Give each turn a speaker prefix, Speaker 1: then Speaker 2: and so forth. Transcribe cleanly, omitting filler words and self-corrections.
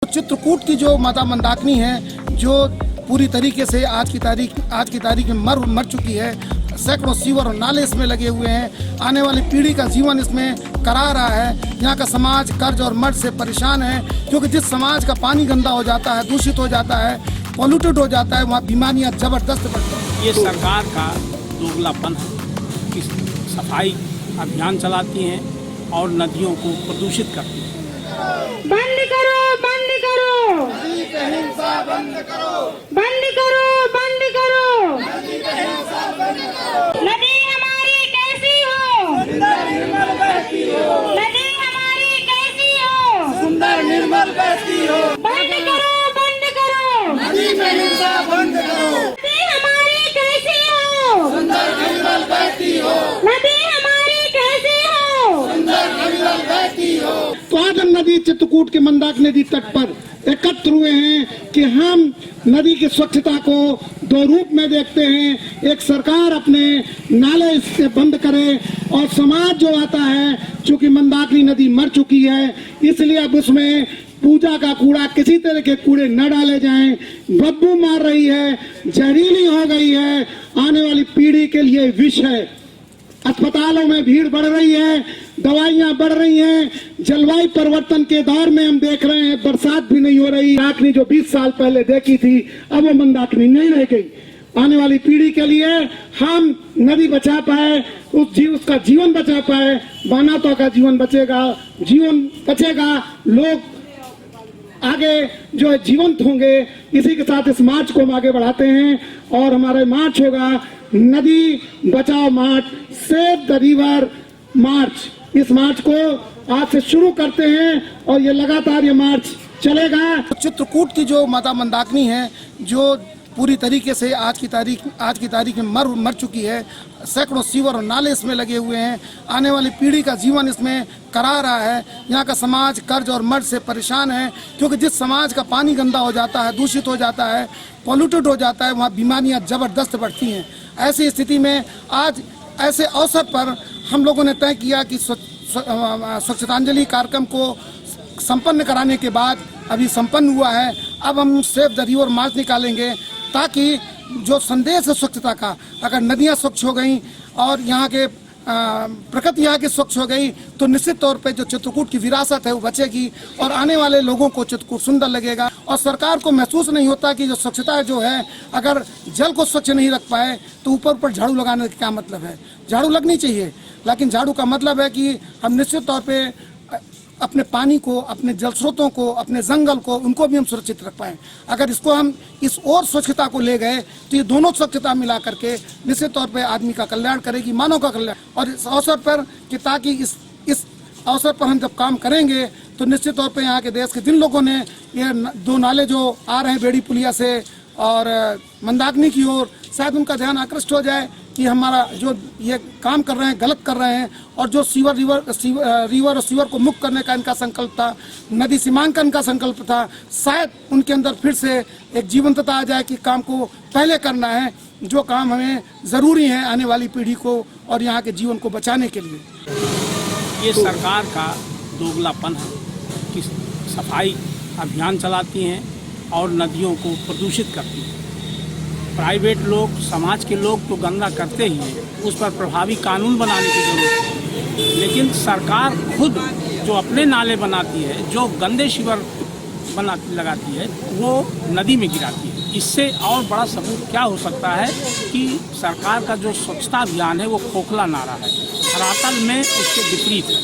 Speaker 1: चित्रकूट की जो माता मंदाकिनी है, जो पूरी तरीके से आज की तारीख में मर चुकी है। सैकड़ों सीवर और नाले इसमें लगे हुए हैं। आने वाली पीढ़ी का जीवन इसमें करा रहा है। यहाँ का समाज कर्ज और मर्ज से परेशान है, क्योंकि जिस समाज का पानी गंदा हो जाता है, दूषित हो जाता है, पॉल्यूटेड हो जाता है, वहाँ बीमारियाँ जबरदस्त बढ़ती हैं।
Speaker 2: ये सरकार का दोगलापन है कि सफाई अभियान चलाती हैं और नदियों को प्रदूषित करती हैं।
Speaker 3: बंद करो, बंद करो,
Speaker 1: नदी पे हिंसा बंद करो,
Speaker 3: बंद करो, बंद करो।
Speaker 1: नदी पे हिंसा बंद करो।
Speaker 3: नदी हमारी कैसी हो,
Speaker 1: सुंदर निर्मल बहती हो,
Speaker 3: नदी हमारी कैसी हो।
Speaker 1: सुंदर निर्मल बहती हो।
Speaker 3: बंद करो, बंद करो।
Speaker 1: नदी पे हिंसा बंद करो।
Speaker 3: नदी हमारी कैसी हो,
Speaker 1: सुंदर निर्मल बहती हो,
Speaker 3: नदी हमारी कैसी हो।
Speaker 1: सुंदर निर्मल बहती हो। तो आज हम नदी चित्रकूट के मंदाकिनी नदी तट पर एकत्र हुए हैं कि हम नदी की स्वच्छता को दो रूप में देखते हैं। एक सरकार अपने नाले इससे बंद करे और समाज जो आता है, चूंकि मंदाकिनी नदी मर चुकी है, इसलिए अब उसमें पूजा का कूड़ा, किसी तरह के कूड़े न डाले जाएं। बदबू मार रही है, जहरीली हो गई है, आने वाली पीढ़ी के लिए विष है। अस्पतालों में भीड़ बढ़ रही है, दवाइयां बढ़ रही हैं। जलवायु परिवर्तन के दौर में हम देख रहे हैं बरसात भी नहीं हो रही। मंदाकिनी जो 20 साल पहले देखी थी, अब वो मंदाकिनी नहीं रह गई। आने वाली पीढ़ी के लिए हम नदी बचा पाए, उसका जीवन बचा पाए, मानवता का जीवन बचेगा, लोग आगे जो है जीवंत होंगे। इसी के साथ इस मार्च को हम आगे बढ़ाते हैं और हमारा मार्च होगा नदी बचाओ मार्च, सेव द रिवर मार्च। इस मार्च को आज से शुरू करते हैं और ये लगातार ये मार्च चलेगा। चित्रकूट की जो माता मंदाकिनी है, जो पूरी तरीके से आज की तारीख में मर चुकी है। सैकड़ों सीवर और नाले इसमें लगे हुए हैं। आने वाली पीढ़ी का जीवन इसमें करा रहा है। यहाँ का समाज कर्ज और मर्ज से परेशान है, क्योंकि जिस समाज का पानी गंदा हो जाता है, दूषित हो जाता है, पॉल्यूटेड हो जाता है, वहाँ बीमारियाँ जबरदस्त बढ़ती हैं। ऐसी स्थिति में आज ऐसे अवसर पर हम लोगों ने तय किया कि स्वच्छतांजलि कार्यक्रम को संपन्न कराने के बाद, अभी संपन्न हुआ है, अब हम सेव द रिवर मार्च निकालेंगे, ताकि जो संदेश है स्वच्छता का, अगर नदियाँ स्वच्छ हो गई और यहाँ के प्रकृति यहाँ की स्वच्छ हो गई, तो निश्चित तौर पे जो चित्रकूट की विरासत है वो बचेगी और आने वाले लोगों को चित्रकूट सुंदर लगेगा। और सरकार को महसूस नहीं होता कि जो स्वच्छता जो है, अगर जल को स्वच्छ नहीं रख पाए तो ऊपर झाड़ू लगाने का क्या मतलब है। झाड़ू लगनी चाहिए, लेकिन झाड़ू का मतलब है कि हम निश्चित तौर पे अपने पानी को, अपने जल स्रोतों को, अपने जंगल को, उनको भी हम सुरक्षित रख पाएँ। अगर इसको हम इस और स्वच्छता को ले गए तो ये दोनों स्वच्छता मिला करके निश्चित तौर पे आदमी का कल्याण करेगी, मानव का कल्याण। और इस अवसर पर कि ताकि इस अवसर पर हम जब काम करेंगे तो निश्चित तौर पे यहाँ के देश के जिन लोगों ने ये दो नाले जो आ रहे हैं बेड़ी पुलिया से और मंदाकिनी की ओर, शायद उनका ध्यान आकृष्ट हो जाए कि हमारा जो ये काम कर रहे हैं गलत कर रहे हैं। और जो रिवर और सीवर को मुक्त करने का इनका संकल्प था, नदी सीमांकन का संकल्प था, शायद उनके अंदर फिर से एक जीवंतता आ जाए कि काम को पहले करना है, जो काम हमें ज़रूरी है आने वाली पीढ़ी को और यहाँ के जीवन को बचाने के लिए।
Speaker 2: ये सरकार का दोगलापन है कि सफाई अभियान चलाती हैं और नदियों को प्रदूषित करती हैं। प्राइवेट लोग, समाज के लोग तो गंदा करते ही हैं, उस पर प्रभावी कानून बनाने की जरूरत है। लेकिन सरकार खुद जो अपने नाले बनाती है, जो गंदे शिवर लगाती है, वो नदी में गिराती है। इससे और बड़ा सबूत क्या हो सकता है कि सरकार का जो स्वच्छता अभियान है वो खोखला नारा है, धरातल में उसके विपरीत है।